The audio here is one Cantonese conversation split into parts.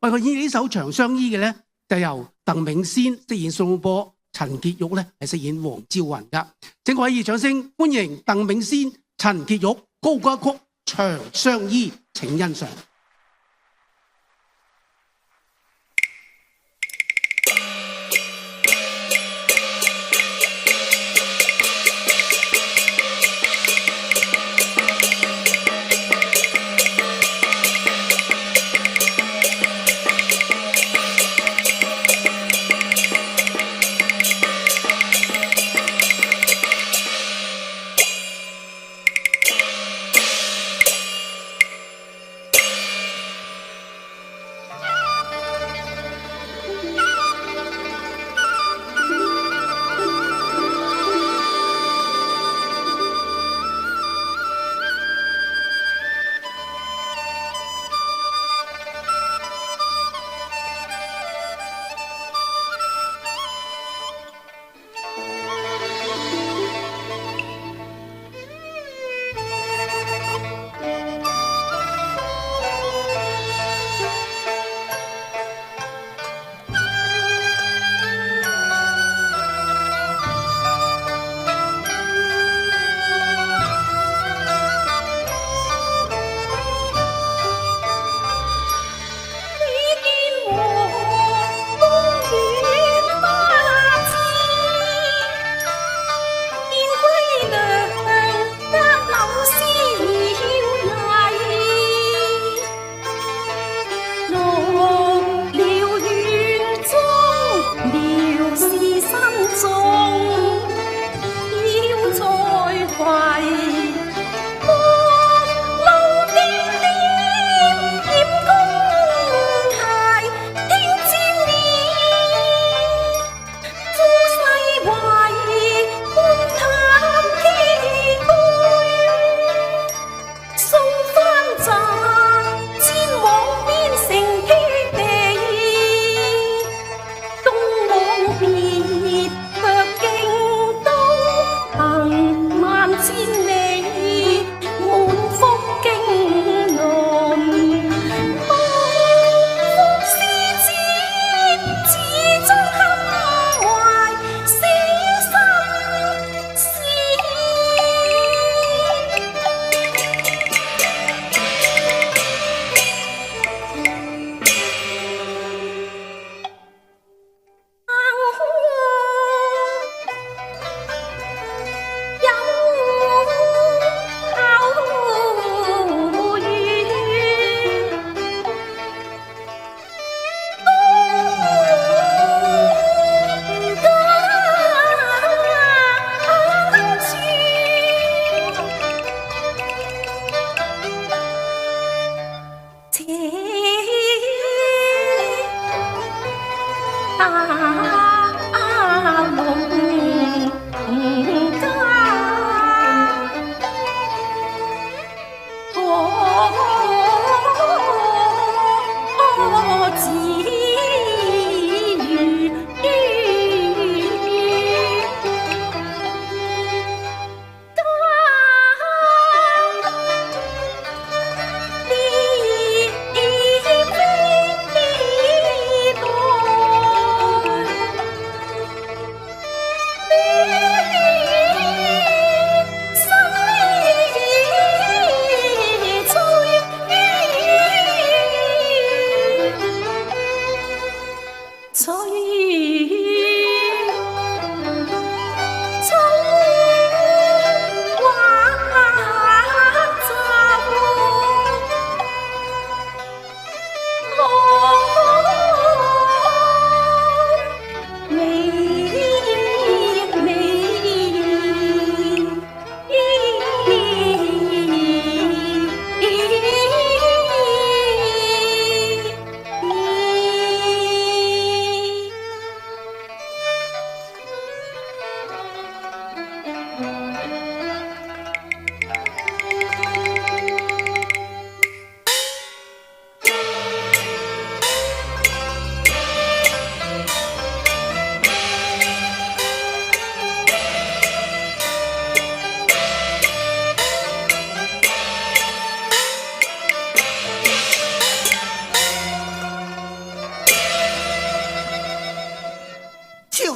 為佢演繹呢首《長相依》嘅咧，就由鄧炳先飾演蘇東坡，陳潔玉咧係飾演黃朝雲噶。請各位以掌聲歡迎鄧炳先、陳潔玉高歌一曲《長相依》，請欣賞。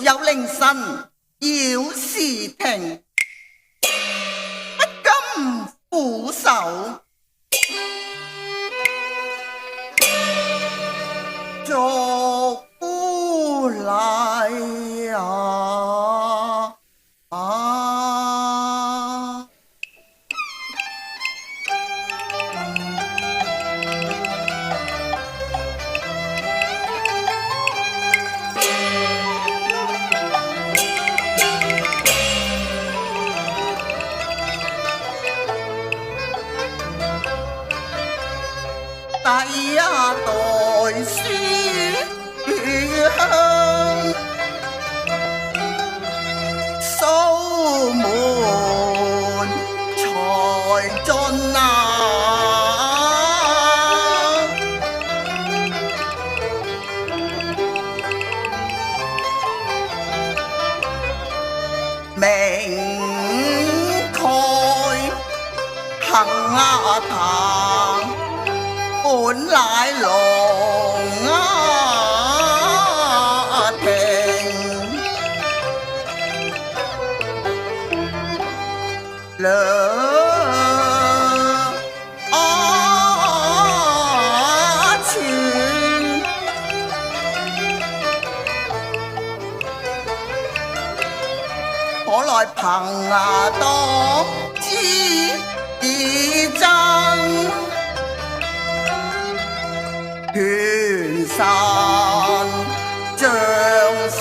有凌晨要時停，不甘俯首，逐夫嚟第一代書香掃門才盡明蓋行壇本乃龍庭，兩全可來憑當之爭，權臣將世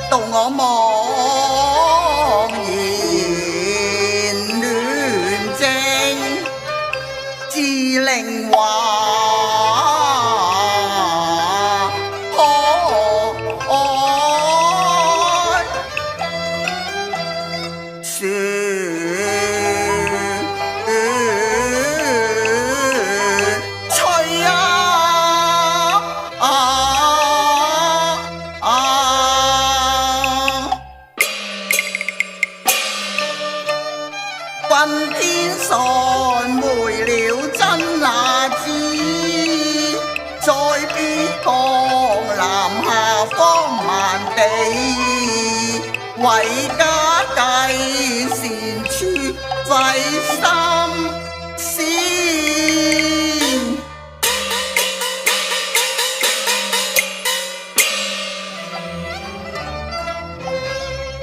到我茫然亂政，自令話君天信昧了真那知，在邊江南下方萬地，為家計善處費心思，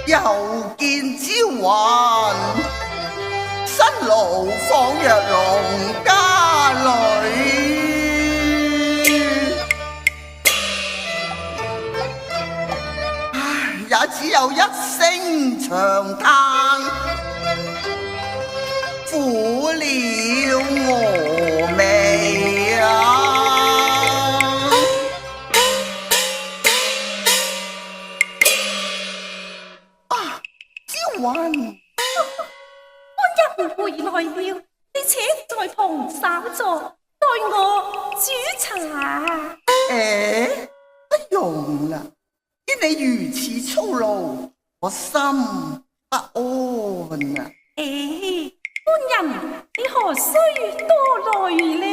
又見朝雲辛勞仿若農家女，也只有一聲長嘆，苦了峨眉朝雲回來了，你且在旁稍坐，待我煮茶。不用啦，見你如此操勞，我心不安啊。官人，你何須多慮呢？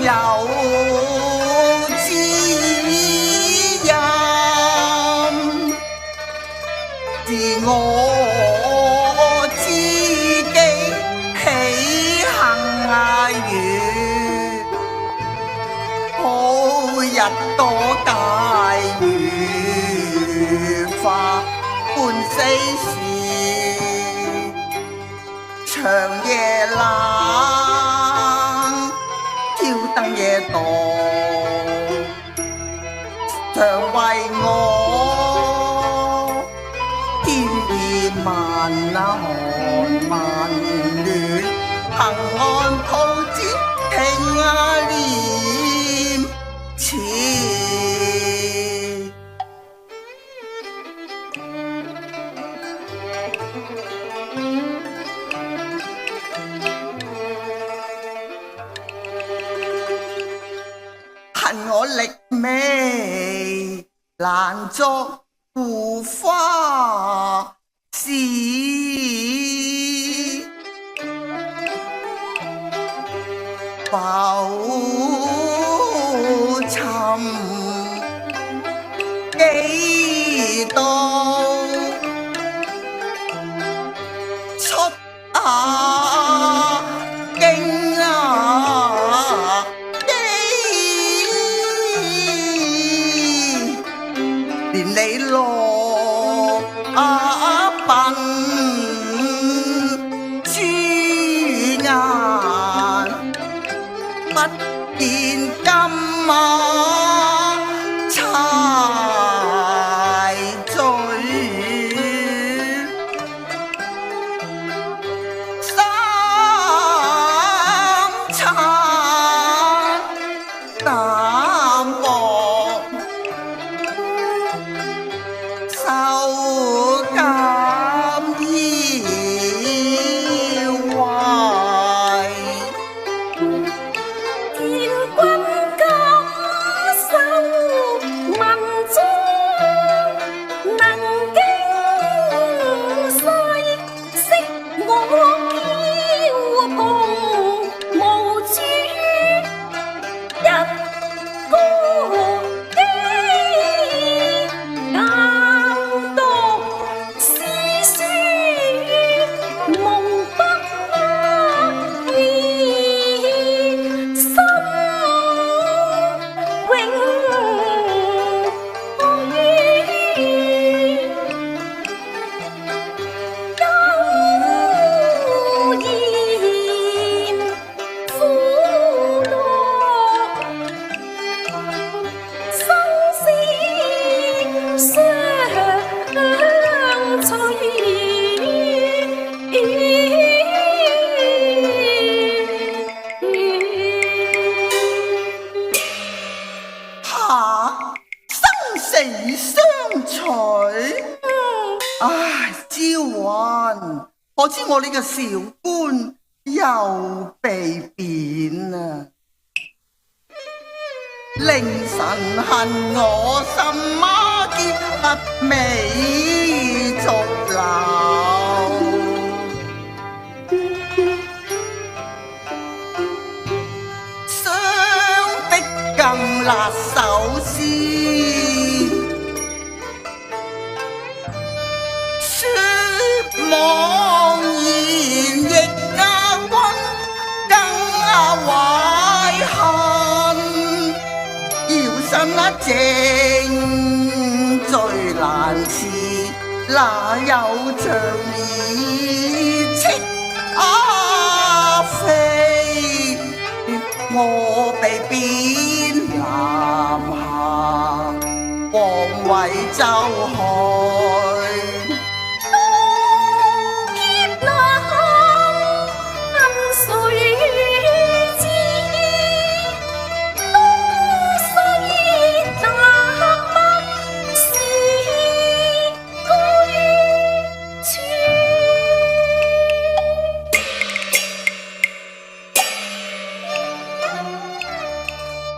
有朵大如花半四時，長夜冷，挑燈夜讀，常為我天意萬寒萬暖，幸安兔子聽念詞。恨我力微難作護花使，浮沉幾度出京連你落笨豬眼，不見金馬柴嘴，三餐淡薄受感腰圍，見君今手文章，能經世，識我驕傲無主，一個機難讀詩書，夢不變，心永於悠然苦樂，生死相隨。生死相隨。唉，朝雲，我知我呢個小官又被貶啊！凌晨恨我什麼結美逐流，雙璧更辣手撕，說妄言亦溫更懷恨，要生正最難辭，哪有像以戚非？我被貶南下，皇位就去。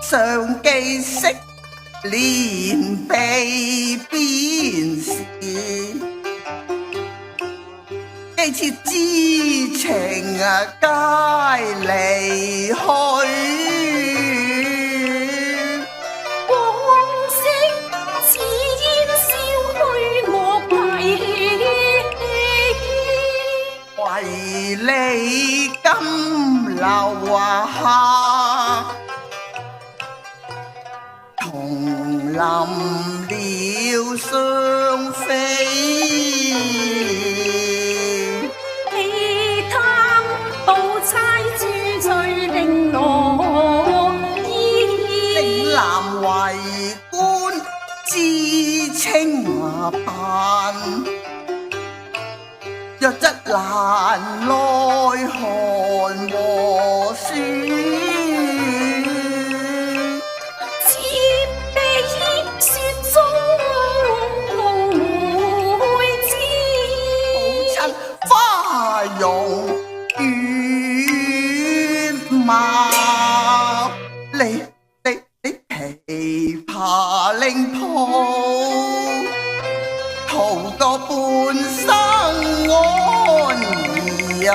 上記識連被鞭時，幾次知情皆離去。往昔似煙消去莫提，為你今留下。同臨了雙飛，氣貪寶釵珠翠玲珞衣，嶺南為官知清貧，若則難耐寒和暑。容遠貌，你琵琶令抱，圖個半生安逸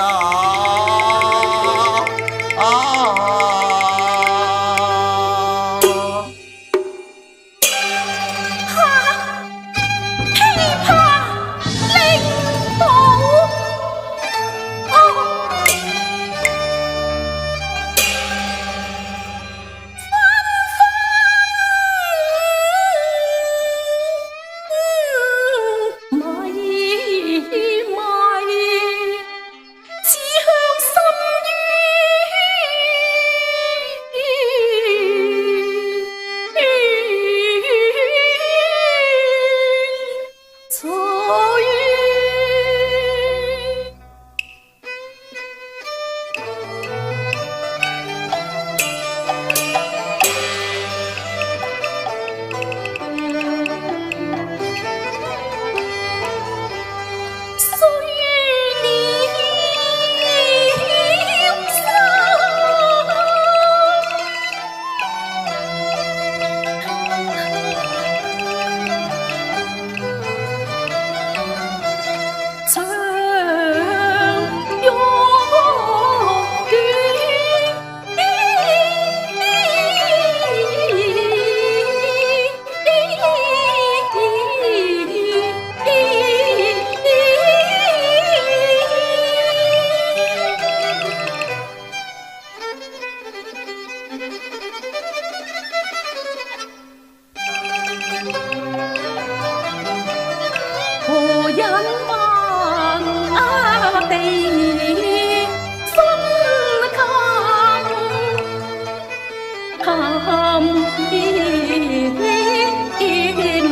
何人問地分襟，含意濃。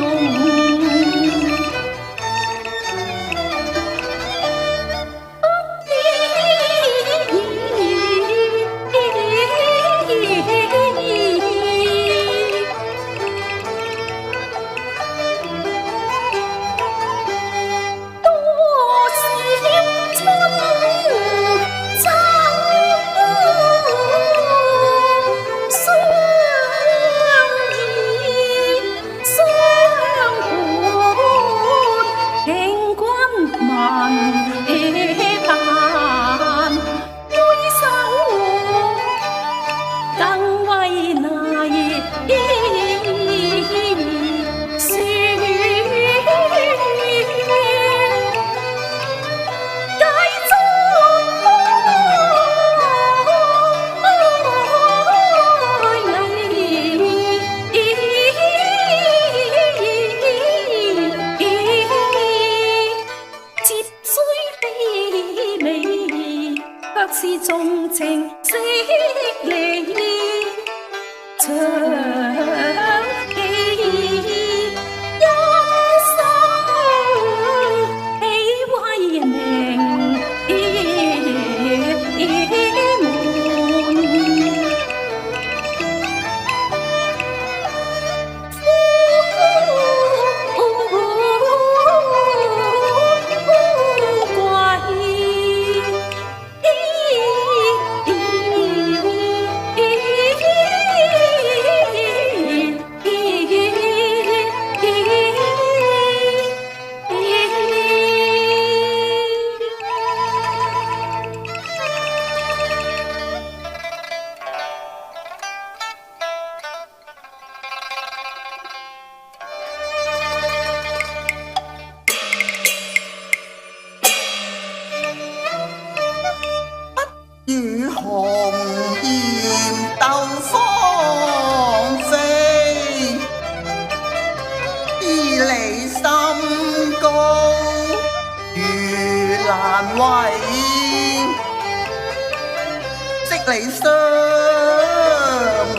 你相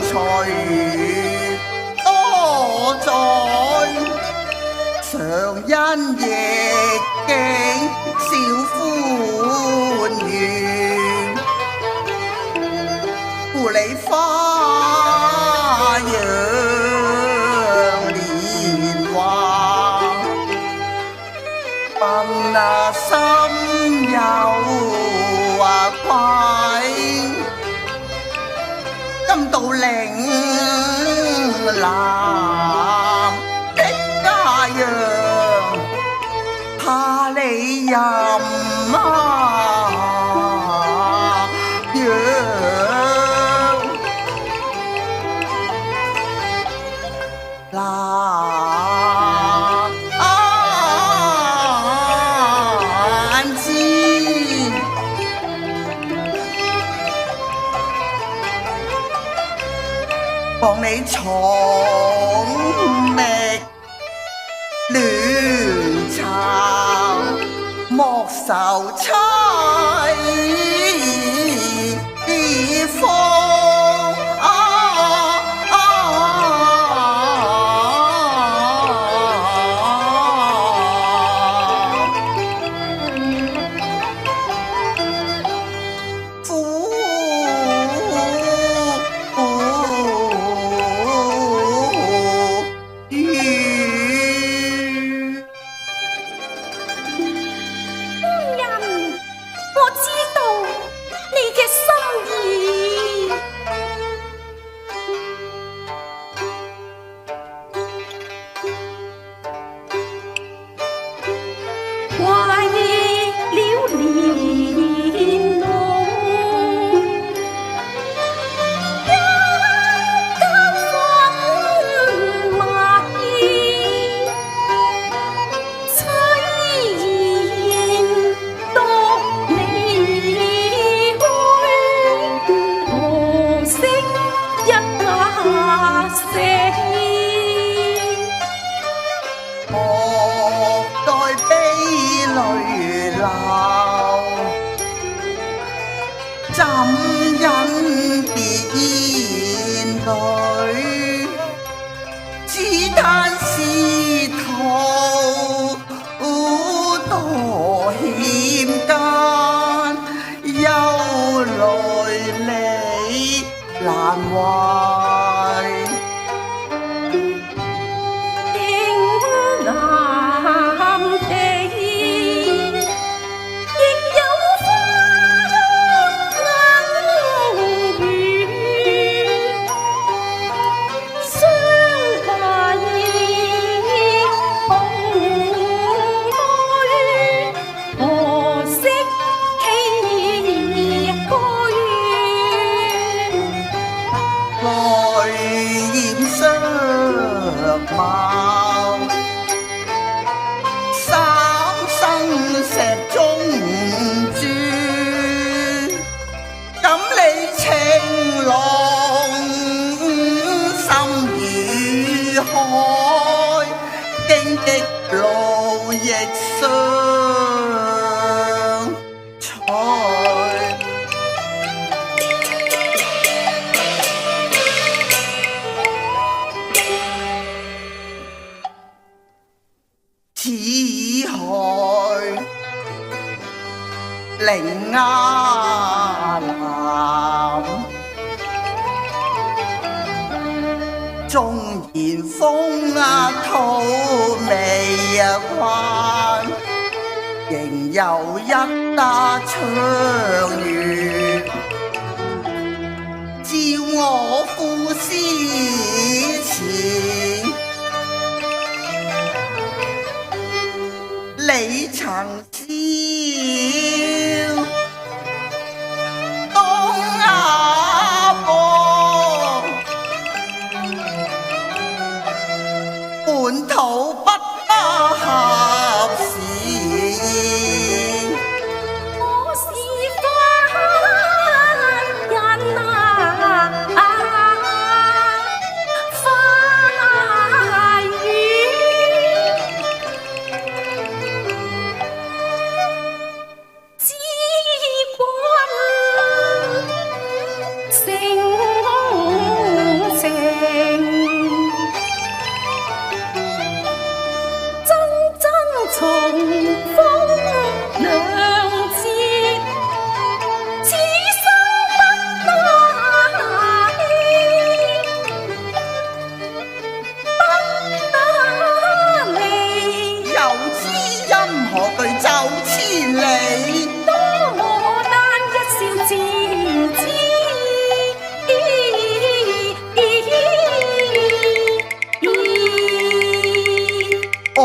隨多載，常因逆境少歡愉，故你花樣年華，笨心有愧，今到嶺南的家鄉，怕你任望你重覓亂巢，莫愁妻芳。怎因別煙裏，只嘆仕途多險艱，憂慮你難為。定南地亦有三生石中住，感你情濃心如海，荊棘路亦相隨。此海陵丫南，縱然風土未慣，仍有一打窗月，照我賦詩前。你曾笑東亞邦，本土不合時，我是凡人快語。性情，真真重逢兩節，此生不拉牽，不得離。又知音何懼走千里？多單一笑自知。哦，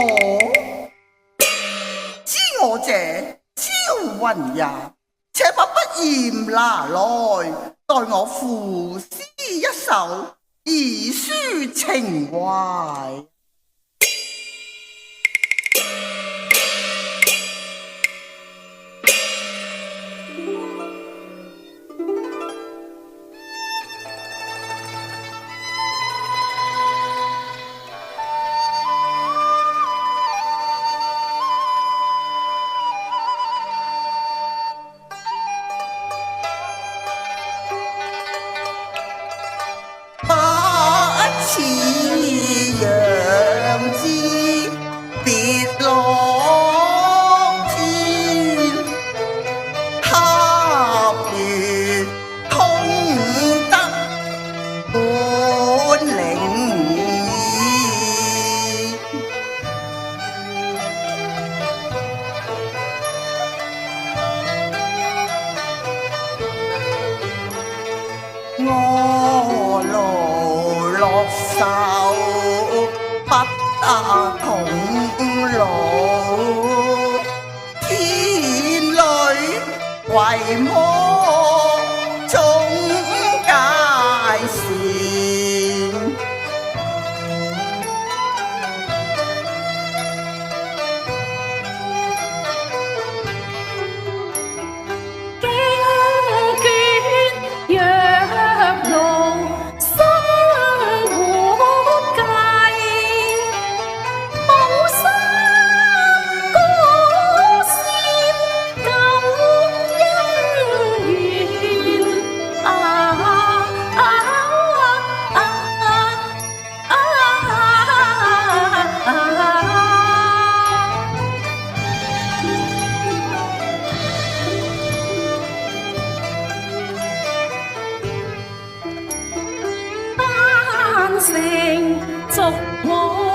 知我者超雲也，且不嫌拿來，待我賦詩一首，以抒情懷。不似楊枝別落天，他別通得本領意。我勞落手，不得同勞，天女為麼總界線？驚倦若路，生活計，冇心高線舊姻緣。單成逐往。